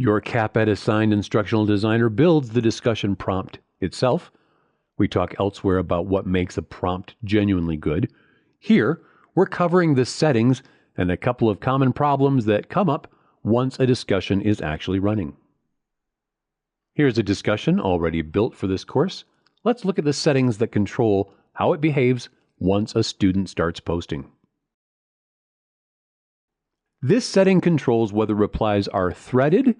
Your CAP-Ed assigned instructional designer builds the discussion prompt itself. We talk elsewhere about what makes a prompt genuinely good. Here, we're covering the settings and a couple of common problems that come up once a discussion is actually running. Here's a discussion already built for this course. Let's look at the settings that control how it behaves once a student starts posting. This setting controls whether replies are threaded,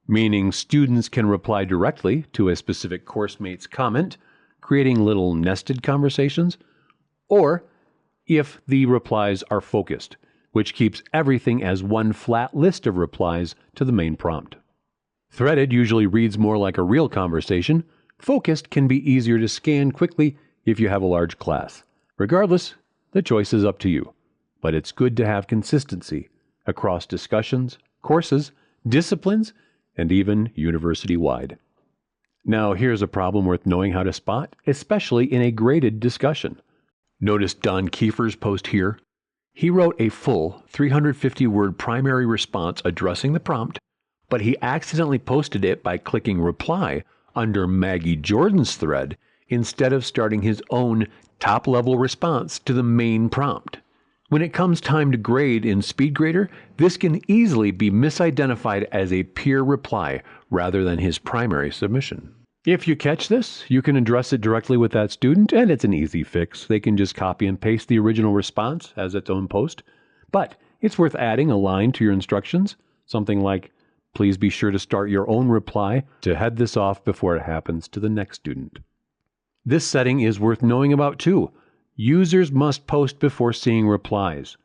meaning students can reply directly to a specific course mate's comment, creating little nested conversations, or if the replies are focused, which keeps everything as one flat list of replies to the main prompt. Threaded usually reads more like a real conversation. Focused can be easier to scan quickly if you have a large class. Regardless, the choice is up to you, but it's good to have consistency across discussions, courses, disciplines, and even university-wide. Now, here's a problem worth knowing how to spot, especially in a graded discussion. Notice Don Kiefer's post here. He wrote a full 350-word primary response addressing the prompt, but he accidentally posted it by clicking reply under Maggie Jordan's thread instead of starting his own top-level response to the main prompt. When it comes time to grade in SpeedGrader, this can easily be misidentified as a peer reply rather than his primary submission. If you catch this, you can address it directly with that student, and it's an easy fix. They can just copy and paste the original response as its own post. But it's worth adding a line to your instructions, something like, "Please be sure to start your own reply to head this off before it happens to the next student." This setting is worth knowing about too. Users must post before seeing replies.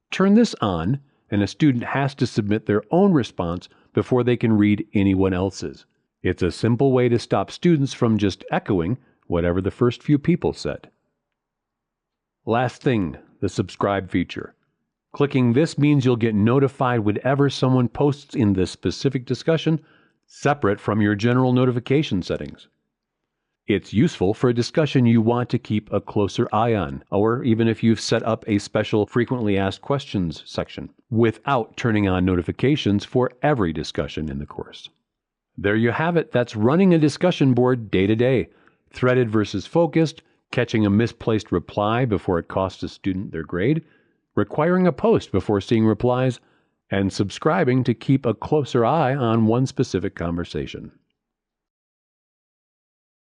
Turn this on, and a student has to submit their own response before they can read anyone else's. It's a simple way to stop students from just echoing whatever the first few people said. Last thing, the subscribe feature. Clicking this means you'll get notified whenever someone posts in this specific discussion, separate from your general notification settings. It's useful for a discussion you want to keep a closer eye on, or even if you've set up a special frequently asked questions section, without turning on notifications for every discussion in the course. There you have it. That's running a discussion board day to day. Threaded versus focused, catching a misplaced reply before it costs a student their grade, requiring a post before seeing replies, and subscribing to keep a closer eye on one specific conversation.